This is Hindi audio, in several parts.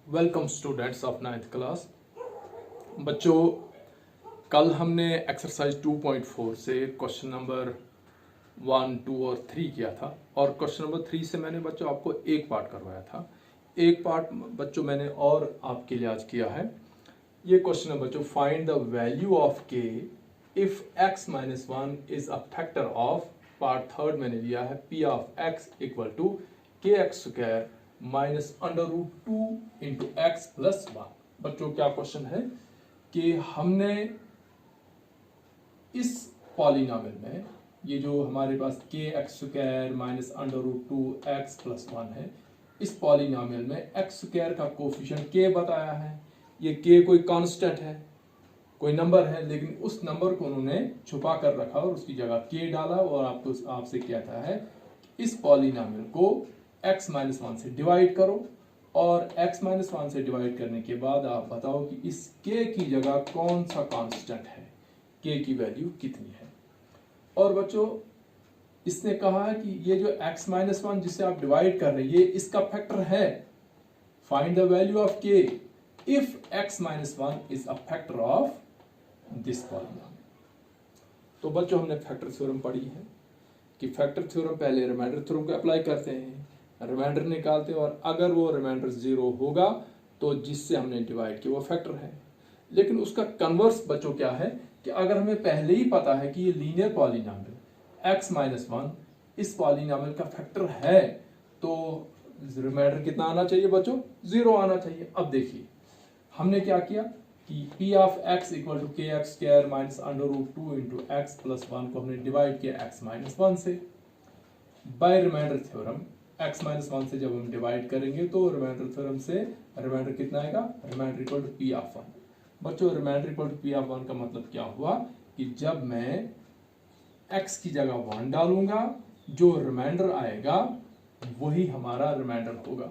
Welcome students of 9th class. बच्चों, कल हमने एक्सरसाइज 2.4 से क्वेश्चन नंबर 1, 2 और 3 किया था और क्वेश्चन नंबर 3 से मैंने बच्चों आपको एक पार्ट करवाया था। एक पार्ट बच्चों मैंने और आपके लिए आज किया है। ये क्वेश्चन है बच्चों, find the value of K if x minus 1 is a factor of. Part third मैंने लिया है p of x equal to K x square minus under root 2 into x plus 1। बच्चों क्या क्वेश्चन है कि हमने इस पॉलिनॉमियल में ये जो हमारे पास k x square minus under root 2 x plus 1 है, इस पॉलिनॉमियल में एक्स स्क्वायर का कोफिशिएंट के बताया है। ये के कोई कांस्टेंट है, कोई नंबर है, लेकिन उस नंबर को उन्होंने छुपा कर रखा और उसकी जगह के डाला और आपसे कहता है इस पॉलिनॉमियल को x माइनस 1 से डिवाइड करो और x माइनस 1 से डिवाइड करने के बाद आप बताओ कि इस k की जगह कौन सा कांस्टेंट है, k की वैल्यू कितनी है। और बच्चों इसने कहा है कि ये जो x माइनस 1 जिसे आप डिवाइड कर रहे हैं ये इसका फैक्टर है। Find the value of k if x minus 1 is a factor of this polynomial. तो बच्चों हमने फैक्टर थ्योरम पढ़ी है कि फैक्टर थ्योरम पहले रिमाइंडर थ्योरम को अप्लाई करते हैं, रिमाइंडर निकालते हैं और अगर वो रिमाइंडर 0 होगा तो जिससे हमने डिवाइड किया वो फैक्टर है। लेकिन उसका कन्वर्स बच्चों क्या है कि अगर हमें पहले ही पता है कि ये लीनियर पॉलिनॉमियल x माइनस 1 इस पॉलिनॉमियल का फैक्टर है तो रिमाइंडर कितना आना चाहिए बच्चों, 0 आना चाहिए। अब देखिए हमने क्या किया कि p of x equal to K x square minus under root 2 into x plus 1 को हमने डिवाइड किया x माइनस 1 से। By remainder theorem x minus 1 से जब हम डिवाइड करेंगे तो रिमाइंडर थ्योरम से रिमाइंडर कितना आएगा, remainder equal to p of 1। बच्चों remainder equal to p of 1 का मतलब क्या हुआ कि जब मैं x की जगह 1 डालूंगा जो रिमाइंडर आएगा वही हमारा रिमाइंडर होगा।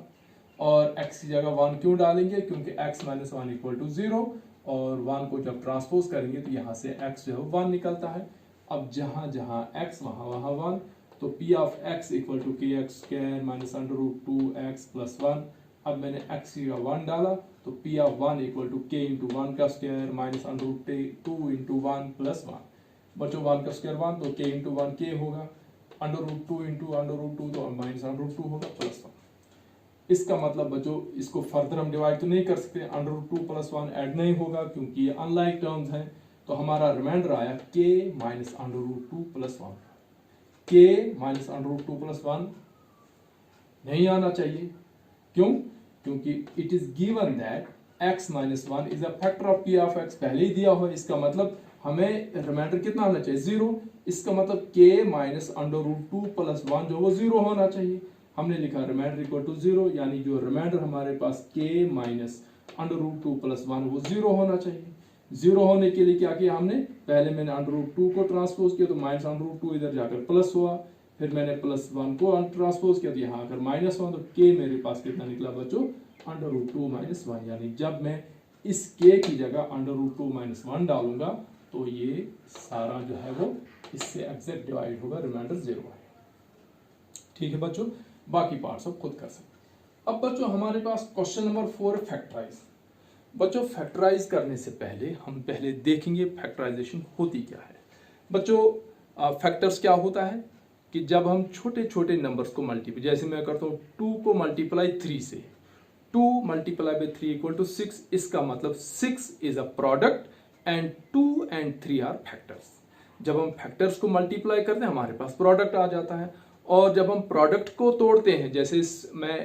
और x की जगह 1 क्यों डालेंगे, क्योंकि x माइनस 1 इक्वल टू 0 और 1 को जब ट्रांसपोज करेंगे तो यहाँ से x जो है 1 निकलता है। अब जहां जहां x वहां 1, तो p of x equal to K x square minus under root 2 x plus 1। अब मैंने x की जगह 1 डाला तो p of 1 equal to k into 1 का square minus under root 2 into 1 plus 1। बच्चों 1 का स्क्वायर 1 तो k इंटू 1 के होगा, under root 2 into under root 2 तो माइनस अंडर रूट 2 होगा प्लस 1। इसका मतलब बच्चों इसको फर्दर हम डिवाइड तो नहीं कर सकते, अंडर रूट 2 प्लस 1 ऐड नहीं होगा क्योंकि ये अनलाइक टर्म्स हैं। तो हमारा रिमाइंडर आया k minus under root 2 plus 1। k minus under root 2 plus 1 नहीं आना चाहिए। क्यों, क्योंकि it is given that x minus 1 is a factor of p of x पहले ही दिया हुआ है। इसका मतलब हमें रिमाइंडर कितना आना चाहिए, 0। इसका मतलब k minus under root 2 plus 1 जो वो 0 होना चाहिए। हमने लिखा रिमाइंडर इक्वल टू 0, यानी जो रिमाइंडर हमारे पास k minus under root 2 plus 1 वो 0 होना चाहिए। 0 होने के लिए क्या किया हमने, पहले मैंने अंडर रूट 2 को ट्रांसपोज किया तो माइनस अंडर रूट 2 इधर जाकर प्लस हुआ, फिर मैंने प्लस 1 को ट्रांसपोज किया तो यहाँ आकर माइनस 1, तो k मेरे पास कितना निकला बच्चों, अंडर रूट 2 माइनस 1। यानी जब मैं इस k की जगह अंडर रूट 2 माइनस 1 डालूंगा तो ये सारा जो है वो इससे एग्जैक्ट डिवाइड होगा, रिमाइंडर 0 है। ठीक है बच्चों, बाकी पार्ट सब खुद कर सकते। अब बच्चों हमारे पास क्वेश्चन नंबर 4 फैक्टराइज। बच्चों फैक्टराइज करने से पहले हम पहले देखेंगे फैक्टराइजेशन होती क्या है। बच्चों फैक्टर्स क्या होता है कि जब हम छोटे छोटे नंबर्स को मल्टीप्लाई, जैसे मैं करता हूँ 2 को मल्टीप्लाई 3 से, 2 मल्टीप्लाई बाई 3 इक्वल टू 6। इसका मतलब 6 is a product and 2 and 3 are factors. जब हम फैक्टर्स को मल्टीप्लाई करते हैं हमारे पास प्रोडक्ट आ जाता है। और जब हम प्रोडक्ट को तोड़ते हैं, जैसे मैं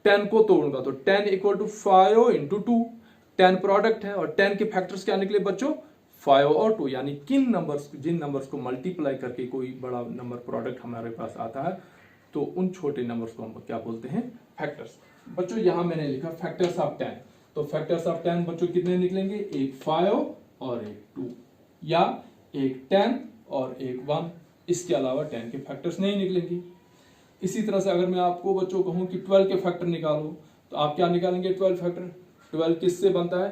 10 को तोड़ूंगा तो 10 इक्वल टू 5 इंटू 2, 10 प्रोडक्ट है और 10 के फैक्टर्स क्या निकले बच्चों, 5 और 2। यानी जिन नंबर्स को मल्टीप्लाई करके कोई बड़ा नंबर प्रोडक्ट हमारे पास आता है तो उन छोटे नंबर्स को हम क्या बोलते हैं, फैक्टर्स। बच्चों यहां मैंने लिखा फैक्टर्स ऑफ 10, तो फैक्टर्स ऑफ 10 बच्चों कितने निकलेंगे, एक 5 और एक 2, या एक 10 और एक 1। इसके अलावा 10 के फैक्टर्स नहीं निकलेंगे। इसी तरह से अगर मैं आपको बच्चों कहूं कि 12 के फैक्टर निकालो तो आप क्या निकालेंगे, 12 फैक्टर। 12 किससे बनता है,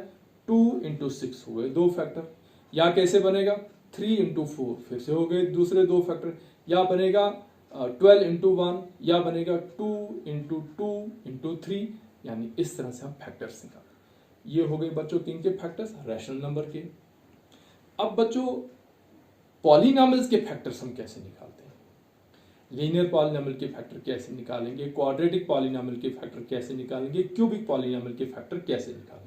2 इंटू 6 हो गए 2 फैक्टर। या कैसे बनेगा, 3 इंटू 4 फिर से हो गए दूसरे 2 फैक्टर। या बनेगा 12 इंटू 1, या बनेगा 2 इंटू 2 इंटू 3, यानी इस तरह से हम फैक्टर्स निकालें। ये हो गए बच्चों किन के फैक्टर्स, रैशनल नंबर के। अब बच्चों पॉलिनॉमियल्स के फैक्टर्स हम कैसे निकालते हैं, लीनियर पॉलिनॉमियल के फैक्टर कैसे निकालेंगे, क्वाड्रेटिक पॉलिनॉमियल के फैक्टर कैसे निकालेंगे, क्यूबिक पॉलिनॉमियल के फैक्टर कैसे निकालेंगे।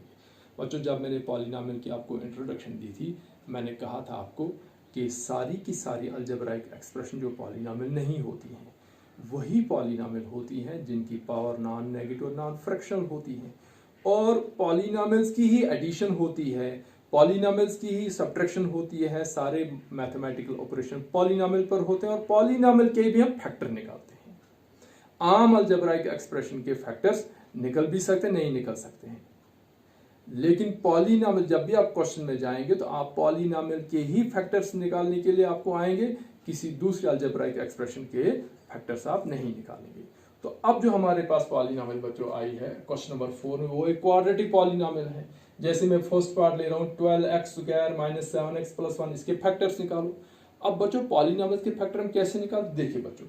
बच्चों जब मैंने पॉलिनॉमियल की आपको इंट्रोडक्शन दी थी, मैंने कहा था आपको कि सारी की सारी अलजेब्राइक एक्सप्रेशन जो पॉलिनॉमियल नहीं होती हैं वही पॉलिनॉमियल होती हैं जिनकी power non negative non fractional होती है, और पॉलिनॉमियल्स की ही एडिशन होती है, पॉलिनॉमियल्स की ही सब्ट्रैक्शन होती है, सारे मैथमेटिकल ऑपरेशन पॉलिनॉमियल पर होते हैं, और पॉलिनॉमियल के भी हम फैक्टर निकालते हैं। आम अलजेब्राइक एक्सप्रेशन के फैक्टर्स निकल भी सकते नहीं निकल सकते हैं, लेकिन पॉलिनॉमियल जब भी आप क्वेश्चन में जाएंगे तो आप पॉलिनॉमियल के ही फैक्टर्स निकालने के लिए आपको आएंगे, किसी दूसरे अलजेब्राइक एक्सप्रेशन के फैक्टर्स आप नहीं निकालेंगे। तो अब जो हमारे पास पॉलिनॉमियल बच्चों आई है क्वेश्चन नंबर 4 में, वो एक क्वाड्रेटिक पॉलिनॉमियल है। जैसे मैं फर्स्ट पार्ट ले रहा हूँ 12x² - 7x + 1, इसके फैक्टर्स निकालो। अब बच्चों पॉलिनॉमियल के फैक्टर हम कैसे निकालते, देखिए बच्चों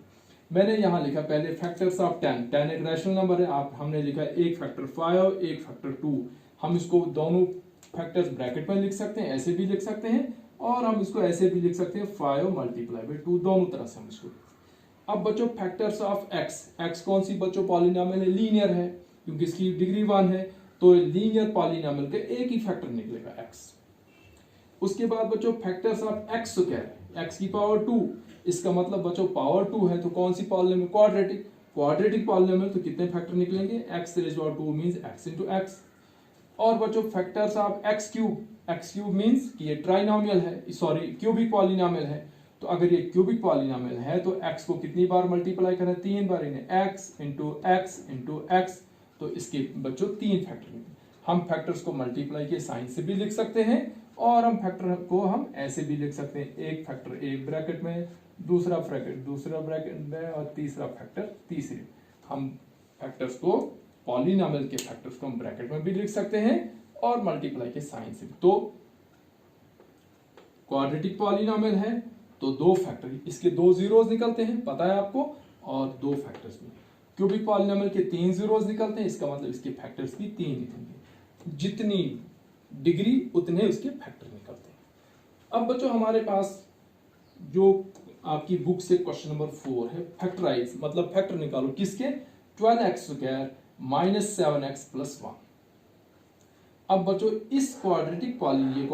मैंने यहाँ लिखा पहले फैक्टर्स ऑफ 10 एक रैशनल नंबर है, आप हमने लिखा एक फैक्टर 5 एक फैक्टर 2। हम इसको दोनों फैक्टर्स ब्रैकेट में लिख सकते हैं, ऐसे भी लिख सकते हैं, और हम इसको ऐसे भी लिख सकते हैं 5 × 2, दोनों तरह से हम इसको। अब बच्चों फैक्टर्स ऑफ x कौन सी बच्चों पॉलिनॉमियल है, लीनियर है, क्योंकि इसकी डिग्री 1 है, तो लीनियर पॉलिनॉमियल का एक ही फैक्टर निकलेगा x। उसके बाद बच्चों फैक्टर्स ऑफ x², x की पावर 2, इसका मतलब बच्चों पावर 2 है तो कौन सी पॉलिनॉमियल, क्वाड्रेटिक पॉलिनॉमियल, तो कितने फैक्टर निकलेंगे, x⁻2 मींस x × x। और बच्चों फैक्टर्स ऑफ x³ मींस कि ये ट्राइनॉमियल है, सॉरी क्यूबिक पॉलिनॉमियल है, तो अगर ये क्यूबिक पॉलिनॉमियल है तो x को कितनी बार मल्टीप्लाई करें, 3 बार, इन्हें x × x × x, तो इसके बच्चों 3 फैक्टर निकले। हम फैक्टर्स को मल्टीप्लाई के साइन से भी लिख सकते हैं, और हम फैक्टर को हम ऐसे भी लिख सकते हैं, एक फैक्टर एक ब्रैकेट में, दूसरा फैक्टर दूसरा ब्रैकेट में, और तीसरा फैक्टर तीसरे। हम फैक्टर्स को पॉलिनॉमियल के फैक्टर्स को हम ब्रैकेट में भी लिख सकते हैं और मल्टीप्लाई के साइन से। तो क्वाड्रेटिक पॉलिनॉमियल है तो 2 फैक्टर, इसके 2 जीरोस निकलते हैं, पता है आपको, और 2 फैक्टर्स भी। क्यूबिक पॉलिनॉमियल के 3 जीरोस निकलते हैं, इसका मतलब इसके फैक्टर्स भी 3 निकलेंगे, जितनी डिग्री उतने उसके फैक्टर निकलते हैं। अब बच्चों हमारे पास जो आपकी बुक से क्वेश्चन नंबर 4 है, फैक्टराइज मतलब फैक्टर निकालो किसके, 12x² - 7x + 1। अब बच्चों इस क्वाड्रेटिक पॉलिनॉमियल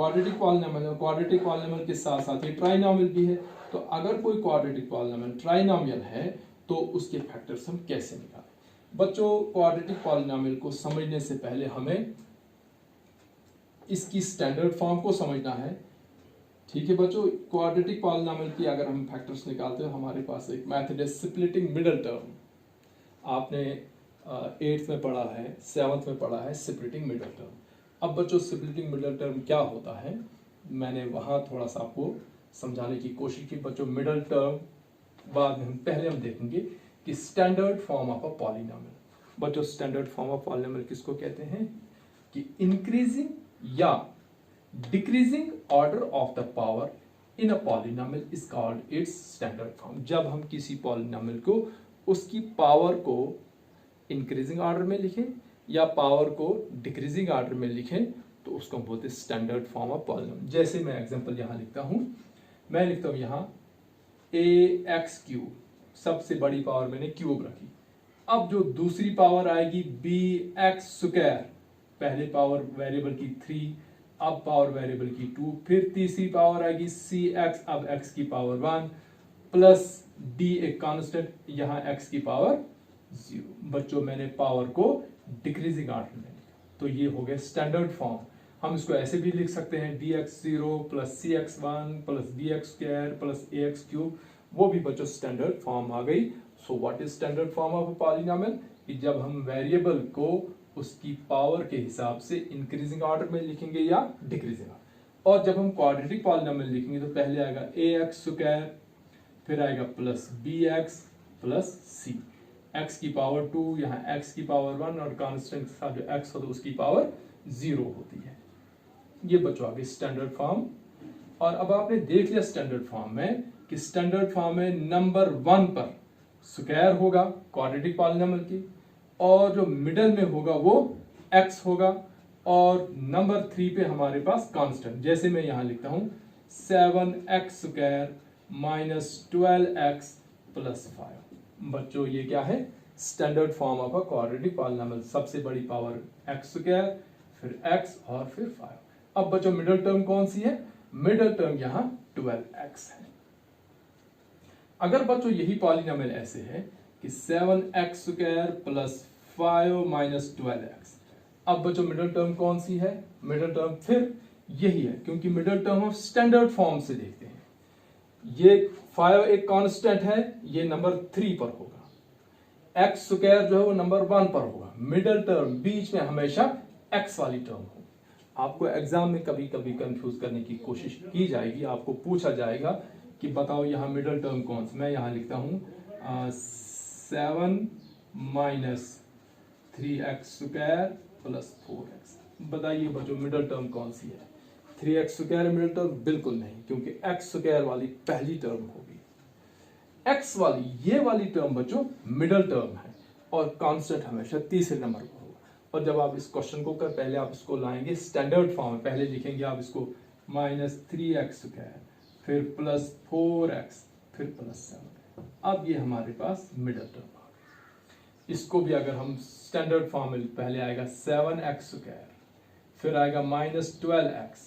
के साथ साथ ये ट्राइनॉमियल भी है, तो अगर कोई क्वाड्रेटिक पॉलिनॉमियल ट्राइनॉमियल है तो उसके फैक्टर्स हम कैसे निकालें। बच्चों क्वाड्रेटिक पॉलिनॉमियल को समझने से पहले हमें इसकी स्टैंडर्ड फॉर्म को समझना है, ठीक है बच्चों। क्वाड्रेटिक पॉलिनॉमियल की अगर हम फैक्टर्स निकालते हैं, हमारे पास एक मेथड है स्प्लिटिंग मिडल टर्म। आपने 8th में पढ़ा है, 7th में पढ़ा है स्प्लिटिंग मिडल टर्म। अब बच्चों स्प्लिटिंग मिडल टर्म क्या होता है, मैंने वहां थोड़ा सा आपको समझाने की कोशिश की बच्चों। मिडल टर्म बाद में पहले हम देखेंगे कि standard form of a polynomial. बच्चों स्टैंडर्ड फॉर्म ऑफ पॉलिनॉमियल किसको कहते हैं, कि इंक्रीजिंग या decreasing order of the power in a polynomial is called its standard form. जब हम किसी पॉलिनॉमियल को उसकी पावर को इंक्रीजिंग ऑर्डर में लिखें या पावर को डिक्रीजिंग ऑर्डर में लिखें तो उसको हम बोलते हैं स्टैंडर्ड फॉर्म ऑफ पॉलिनॉमियल। जैसे मैं एग्जांपल यहां लिखता हूं, मैं लिखता हूं यहां ax³ सबसे बड़ी पावर मैंने क्यूब रखी। अब जो दूसरी पावर आएगी bx², पहले पावर वेरिएबल की 3, अब पावर वेरिएबल की 2, फिर तीसरी पावर आएगी cx, अब x की पावर 1 प्लस d एक कांस्टेंट, यहां x की पावर 0। बच्चों मैंने पावर को डिक्रीजिंग ऑर्डर में लिखा, तो ये हो गया स्टैंडर्ड फॉर्म। हम इसको ऐसे भी लिख सकते हैं dx0 plus cx1 plus bx² plus ax³, वो भी बच्चों स्टैंडर्ड फॉर्म आ गई। So what is standard form of a polynomial, कि जब हम वेरिएबल को उसकी पावर के हिसाब से इंक्रीजिंग ऑर्डर में लिखेंगे या डिक्रीजिंग ऑर्डर। और जब हम क्वाड्रेटिक पॉलिनॉमियल लिखेंगे तो पहले आएगा ax², फिर आएगा plus bx plus c, x की पावर 2, यहाँ x की पावर 1, और कांस्टेंट के साथ जो x होता है उसकी पावर 0 होती है। ये बच्चों आगे स्टैंडर्ड फॉर्म। और अब आपने देख लिया स्टैंडर्ड फॉर्म में कि स्टैंडर्ड फॉर्म में नंबर 1 पर स्क्वायर होगा क्वाड्रेटिक पॉलिनॉमियल की, और जो मिडल में होगा वो x होगा, और नंबर 3 पे हमारे पास कांस्टेंट, जैसे मैं यहां लिखता हूं 7x² माइनस 12x प्लस 5। बच्चों ये क्या है, standard form of a quadratic polynomial, सबसे बड़ी पावर x², फिर x और फिर 5। अब बच्चों मिडिल टर्म कौन सी है, मिडिल टर्म यहां 12x है। अगर बच्चों यही पॉलिनोमियल ऐसे है कि 7x² प्लस 5 माइनस 12x, अब बच्चों मिडिल टर्म कौन सी है, मिडिल टर्म फिर यही है, क्योंकि मिडिल टर्म हम स्टैंडर्ड फॉर्म से देखते हैं। ये 5 एक कांस्टेंट है, ये नंबर 3 पर होगा, x² जो है वो नंबर 1 पर होगा, मिडिल टर्म बीच में हमेशा x वाली टर्म हो। आपको एग्जाम में कभी कभी कंफ्यूज करने की कोशिश की जाएगी, आपको पूछा जाएगा कि बताओ यहाँ मिडिल टर्म कौन सा। मैं यहाँ लिखता हूँ 7 माइनस 3x² प्लस 4x। बताइए बच्चों मिडिल टर्म कौन सी है, 3x² मिडिल टर्म बिल्कुल नहीं, क्योंकि x² वाली पहली टर्म होगी, x वाली ये वाली टर्म बच्चों मिडिल टर्म है, और कांस्टेंट हमेशा तीसरे नंबर पर होगा। और जब आप इस क्वेश्चन को कर, पहले आप इसको लाएंगे स्टैंडर्ड फॉर्म में, पहले लिखेंगे आप इसको माइनस 3x², फिर प्लस 4x, फिर प्लस 7। अब ये हमारे पास मिडिल टर्म आ गई। इसको भी अगर हम स्टैंडर्ड फॉर्म में, पहले आएगा 7x², फिर आएगा माइनस 12x,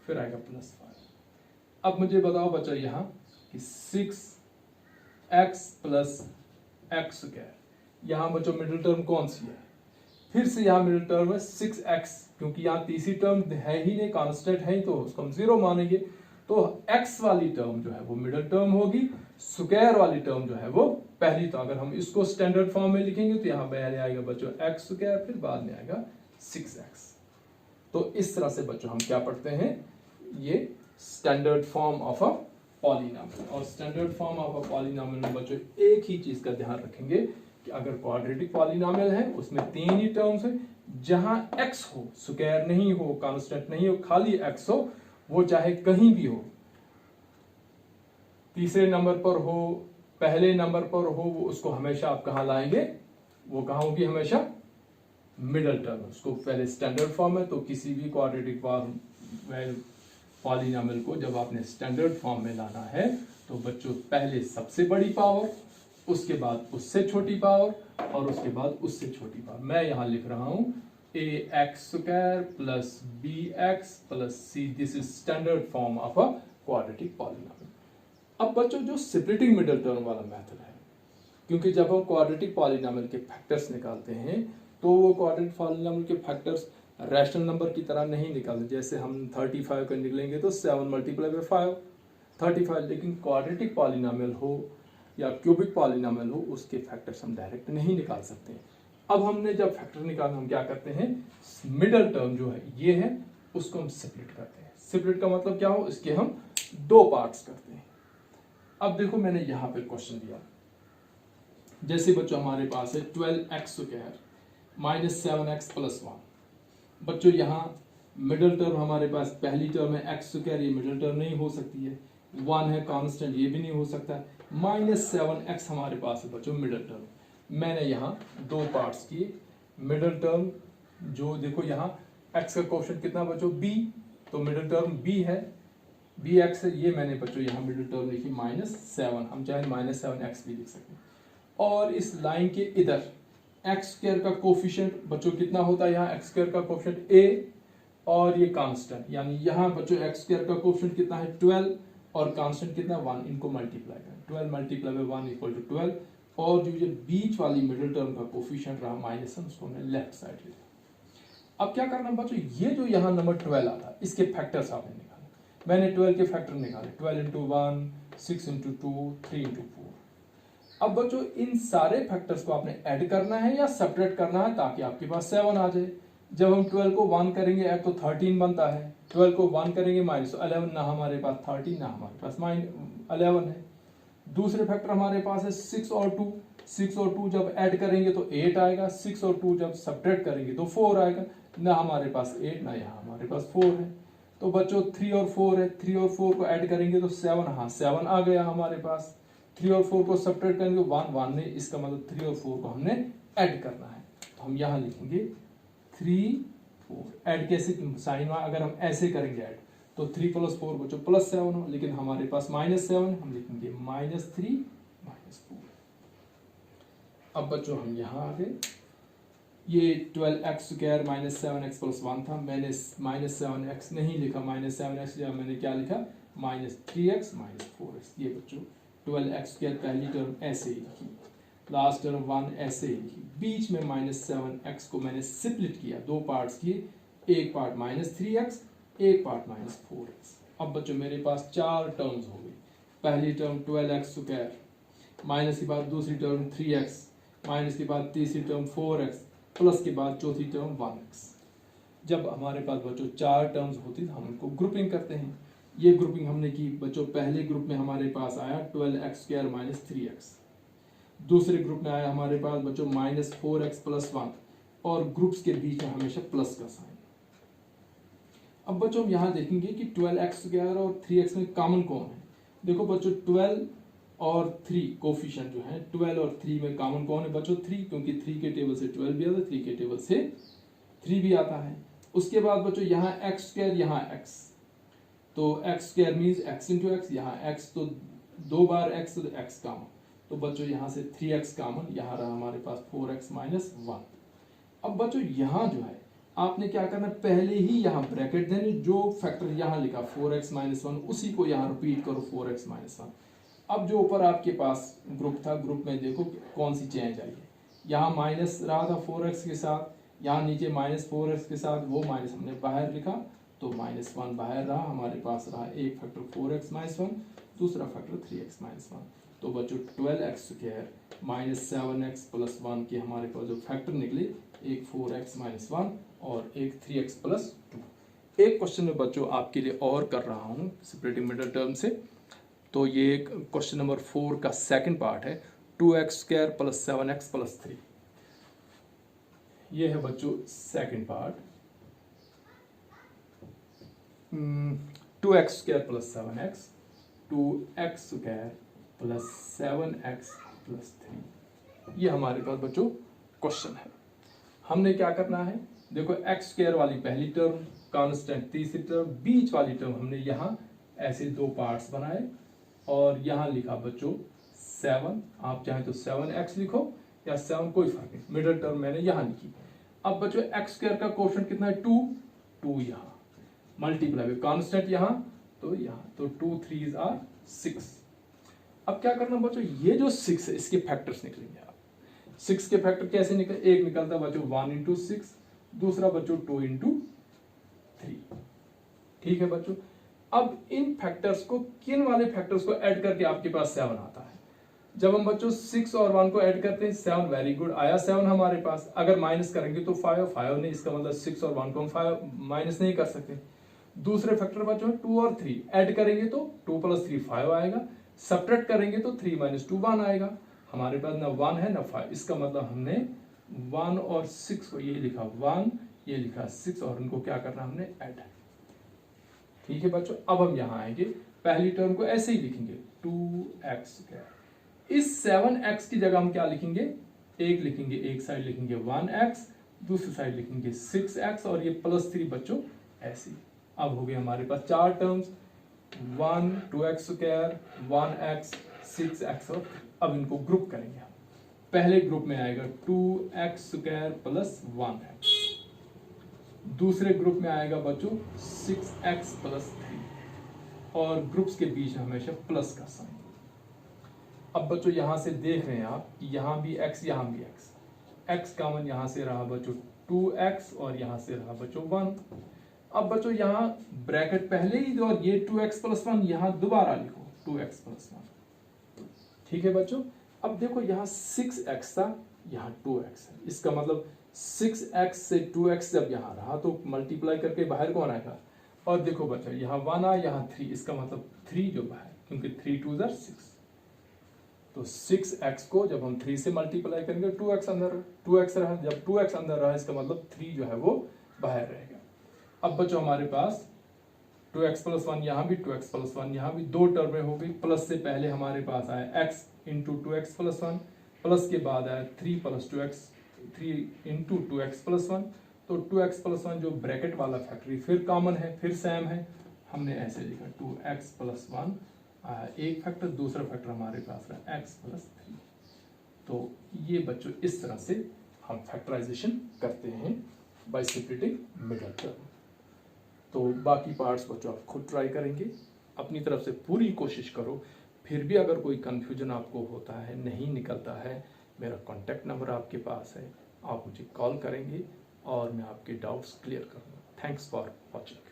फिर आएगा प्लस 5। अब मुझे बताओ बच्चों यहाँ कि 6x प्लस x², यहाँ बच्चों मिडिल टर्म कौन सी है, फिर से यहाँ मिडिल टर्म है 6x, क्योंकि यहाँ तीसरी टर्म है ही नहीं, कांस्टेंट है ही, तो उसको हम 0 मानेंगे। तो x वाली टर्म जो है वो मिडिल टर्म होगी, स्क्वायर वाली टर्म जो है वो पहली। तो अगर हम इसको स्टैंडर्ड फॉर्म में लिखेंगे तो यहाँ पहले आएगा बच्चों x², फिर बाद में आएगा 6x। तो इस तरह से बच्चों हम क्या पढ़ते हैं, ये standard form of a polynomial. और standard form of a polynomial में बच्चों एक ही चीज का ध्यान रखेंगे कि अगर क्वाड्रेटिक पॉलिनोमियल है उसमें 3 ही टर्म्स है, जहां x हो, स्क्वायर नहीं हो, कांस्टेंट नहीं हो, खाली x हो, वो चाहे कहीं भी हो, तीसरे नंबर पर हो, पहले नंबर पर हो, वो उसको हमेशा आप कहां लाएंगे, वो कहां होगी, हमेशा मिडिल टर्म। उसको पहले स्टैंडर्ड फॉर्म है, तो किसी भी क्वाड्रेटिक पॉलिनोमियल को जब आपने स्टैंडर्ड फॉर्म में लाना है तो बच्चों पहले सबसे बड़ी पावर, उसके बाद उससे छोटी पावर, और उसके बाद उससे छोटी पावर। मैं यहां लिख रहा हूं ax² plus bx plus c, this is standard form of a quadratic polynomial. अब बच्चों जो स्प्लिटिंग मिडिल टर्म वाला मेथड है, क्योंकि जब हम क्वाड्रेटिक पॉलिनोमियल के फैक्टर्स निकालते हैं तो वो क्वाड्रेटिक पॉलिनोमियल के फैक्टर्स रैशनल नंबर की तरह नहीं निकालते। जैसे हम 35 का निकलेंगे तो 7 मल्टीप्लाई बाय 5 35, लेकिन क्वाड्रेटिक पॉलिनोमियल हो या क्यूबिक पॉलिनोमियल हो, उसके फैक्टर्स हम डायरेक्ट नहीं निकाल सकते हैं। अब हमने जब फैक्टर निकालना, हम क्या करते हैं, मिडिल टर्म जो है ये है, उसको हम स्प्लिट करते हैं। स्प्लिट का मतलब क्या हो, इसके हम 2 पार्ट्स करते हैं। अब देखो मैंने यहां पे क्वेश्चन दिया, जैसे बच्चों हमारे पास है 12x² माइनस 7x प्लस 1। बच्चों यहाँ मिडिल टर्म हमारे पास पहली टर्म है x², ये मिडिल टर्म नहीं हो सकती है, 1 है कांस्टेंट, ये भी नहीं हो सकता, माइनस 7x हमारे पास है बच्चों मिडिल टर्म। मैंने यहाँ 2 पार्ट्स किए, मिडिल टर्म जो देखो यहाँ x का कोएफिशिएंट कितना बच्चों b, तो मिडिल टर्म b है, bx है, ये मैंने बच्चों यहाँ मिडिल टर्म लिखी -7, हम चाहे -7x भी लिख सकते हैं। और इस लाइन के इधर x² का कोएफिशिएंट बच्चों कितना होता है, यहाँ x² का कोएफिशिएंट a, और ये कांस्टेंट, यानी यहाँ बच्चों x² का कोएफिशिएंट कितना है 12, और कांस्टेंट कितना 1, इनको मल्टीप्लाई करें, 12 मल्टीप्लाई बाय 1 इक्वल टू 12, और जो ये बीच वाली मिडिल टर्म का कोएफिशिएंट रहा -1, उसको हमने लेफ्ट साइड लिया। अब क्या करना बच्चों, ये जो यहाँ नंबर 12 आता है, इसके फैक्टर्स आपने निकाले। मैंने 12 के फैक्टर निकाले, 12 इंटू 1, 6 इंटू 2, 3 इंटू 4। अब बच्चों इन सारे फैक्टर्स को आपने ऐड करना है या सब्ट्रैक्ट करना है, ताकि आपके पास 7 आ जाए। जब हम 12 को 1 करेंगे ऐड तो 13 बनता है, 12 को 1 करेंगे -11, ना हमारे पास 13 ना हमारे पास -11 है। दूसरे फैक्टर हमारे पास है 6 और 2, 6 और 2 जब ऐड करेंगे तो 8 आएगा, 6 और 2 जब सब्ट्रैक्ट करेंगे तो 4 आएगा, ना हमारे पास 8 ना यहाँ हमारे पास 4 है। तो बच्चों 3 और 4 है, 3 और 4 को ऐड करेंगे तो 7, हाँ 7 आ गया हमारे पास। 3 और 4 को सब्ट्रैक्ट करेंगे 1 1 ने, इसका मतलब 3 और 4 को हमने ऐड करना है। तो हम यहाँ लिखेंगे 3 4। ऐड कैसे, साइन अगर हम ऐसे करेंगे ऐड तो 3 + 4 बच्चों +7 हो, लेकिन हमारे पास -7, हम लिखेंगे -3 -4। अब बच्चों हम यहाँ आ गए, ये 12x² -7x + 1 था, मैंने -7x नहीं लिखा, -7x या मैंने क्या लिखा -3x -4x। ये बच्चों 12x² पहली टर्म ऐसे ही लिखी, लास्ट टर्म 1 ऐसे ही लिखी, बीच में -7x को मैंने स्प्लिट किया, 2 पार्ट्स किए, एक पार्ट -3x, एक पार्ट -4x। अब बच्चों मेरे पास 4 टर्म्स हो गई, पहली टर्म 12x² माइनस के बाद दूसरी टर्म 3x, माइनस के बाद तीसरी टर्म 4x, प्लस के बाद चौथी टर्म 1x। जब हमारे पास बच्चों 4 टर्म्स होती है हम उनको ग्रुपिंग करते हैं। ये ग्रुपिंग हमने की बच्चों, पहले ग्रुप में हमारे पास आया 12x² - 3x, दूसरे ग्रुप में आया हमारे पास बच्चों -4x + 1, और ग्रुप्स के बीच में हमेशा प्लस का साइन। अब बच्चों हम यहाँ देखेंगे कि 12x² और 3x में कॉमन कौन है। देखो बच्चों 12 और 3 कोफिशिएंट जो है, 12 और 3 में कॉमन कौन है बच्चों 3, क्योंकि 3 के टेबल से 12 भी आता है, 3 के टेबल से 3 भी आता है। उसके बाद बच्चों यहाँ x², यहाँ x, तो x² मीन्स x × x, यहाँ x तो 2 बार x, तो x कॉमन, तो बच्चों यहाँ से 3x कॉमन, यहाँ रहा हमारे पास 4x - 1। अब बच्चों यहाँ जो है आपने क्या करना, पहले ही यहाँ ब्रैकेट देने, जो फैक्टर यहाँ लिखा 4x - 1 उसी को यहाँ रिपीट करो 4x - 1। अब जो ऊपर आपके पास ग्रुप था, ग्रुप में देखो कौन सी चेंज आई है, यहाँ माइनस रहा था 4x के साथ, यहाँ नीचे -4x के साथ, वो माइनस हमने बाहर लिखा, तो -1 बाहर रहा, हमारे पास रहा एक फैक्टर 4x - 1, दूसरा फैक्टर 3x - 1। तो बच्चों 12x² - 7x + 1 के हमारे पास जो फैक्टर निकले, एक 4x - 1 और एक 3x + 2। एक क्वेश्चन में बच्चों आपके लिए और कर रहा हूँ सेपरेटिंग मिडल टर्म से, तो ये क्वेश्चन नंबर 4 का सेकंड पार्ट है, 2x² + 7x + 3। ये है बच्चों second part, 2x² + 7x, 2x² + 7x + 3। ये हमारे पास बच्चों क्वेश्चन है। हमने क्या करना है, देखो x² वाली पहली टर्म, कांस्टेंट तीसरी टर्म, बीच वाली टर्म हमने यहाँ ऐसे 2 पार्ट्स बनाए, और यहाँ लिखा बच्चों 7, आप चाहें तो 7x लिखो या 7, कोई फर्क नहीं, मिडिल टर्म मैंने यहाँ लिखी। अब बच्चों x² का कोफिशिएंट कितना है 2 यहाँ, मल्टीप्लाई कांस्टेंट यहाँ, तो यहाँ, तो 2 3s are 6। अब क्या करना बच्चों, ये जो 6 है इसके फैक्टर्स निकलेंगे। आप 6 के फैक्टर कैसे निकले, एक निकलता है बच्चों 1 × 6, दूसरा बच्चों 2 × 3। ठीक है बच्चों, अब इन फैक्टर्स को, किन वाले फैक्टर्स को ऐड करके आपके पास 7 आता है। जब हम बच्चों 6 और 1 को ऐड करते हैं 7, वेरी गुड, आया 7 हमारे पास। अगर माइनस करेंगे तो 5 नहीं, इसका मतलब 6 और 1 को हम 5 माइनस नहीं कर सकते। दूसरे फैक्टर बच्चों 2 और 3 ऐड करेंगे तो 2 + 3 5 आएगा, सब्ट्रैक्ट करेंगे तो 3 - 2 1 आएगा। हमारे पास ना 1 है ना 5, इसका मतलब हमने 1 और 6 को, ये लिखा 1, ये लिखा 6, और इनको क्या करना हमने ऐड। ठीक है बच्चों, अब हम यहाँ आएंगे, पहली टर्म को ऐसे ही लिखेंगे 2x²। इस 7x की जगह हम क्या लिखेंगे, एक लिखेंगे, एक साइड लिखेंगे 1x, दूसरी साइड लिखेंगे 6x, और ये +3 बच्चों ऐसे। अब हो गए हमारे पास 4 टर्म्स, 1 2x², 1x, 6x, और अब इनको ग्रुप करेंगे हम। पहले ग्रुप में आएगा 2x² + 1x, दूसरे ग्रुप में आएगा बच्चों 6x + 3, और ग्रुप्स के बीच हमेशा प्लस का साइन। अब बच्चों यहां से देख रहे हैं आप कि यहां भी x, यहां भी x कॉमन, यहां से रहा बच्चों 2x, और यहां से रहा बच्चों 1। अब बच्चों यहां ब्रैकेट पहले ही, और ये 2x + 1 यहां दोबारा लिखो 2x + 1। ठीक है बच्चों, अब देखो यहां 6x था, यहां 2x है, इसका मतलब 6x से 2x जब यहाँ रहा तो मल्टीप्लाई करके बाहर कौन आएगा, और देखो बच्चा यहाँ 1 आया, यहाँ 3, इसका मतलब 3 जो बाहर, क्योंकि 3 2s are 6, तो 6x को जब हम 3 से मल्टीप्लाई करेंगे 2x अंदर, 2x रहा, जब 2x अंदर रहा इसका मतलब 3 जो है वो बाहर रहेगा। अब बच्चों हमारे पास 2x + 1 यहाँ भी, 2x + 1 यहाँ भी, 2 टर्में हो गई। प्लस से पहले हमारे पास आया x × 2x + 1, प्लस के बाद आया 3 + 2x 3 इंटू 2x+1, तो 2x+1 जो ब्रैकेट वाला फैक्टरी फिर कॉमन है, फिर सेम है, हमने ऐसे लिखा 2x+1 एक फैक्टर, दूसरा फैक्टर हमारे पास है x+3। तो ये बच्चों इस तरह से हम फैक्टराइजेशन करते हैं बाय सेपरेटिंग मिडल टर्म। तो बाकी पार्ट्स बच्चों आप खुद ट्राई करेंगे, अपनी तरफ से पूरी कोशिश करो। फिर भी अगर कोई कंफ्यूजन आपको होता है, नहीं निकलता है, मेरा कॉन्टैक्ट नंबर आपके पास है, आप मुझे कॉल करेंगे और मैं आपके डाउट्स क्लियर करूँगा। Thanks for watching.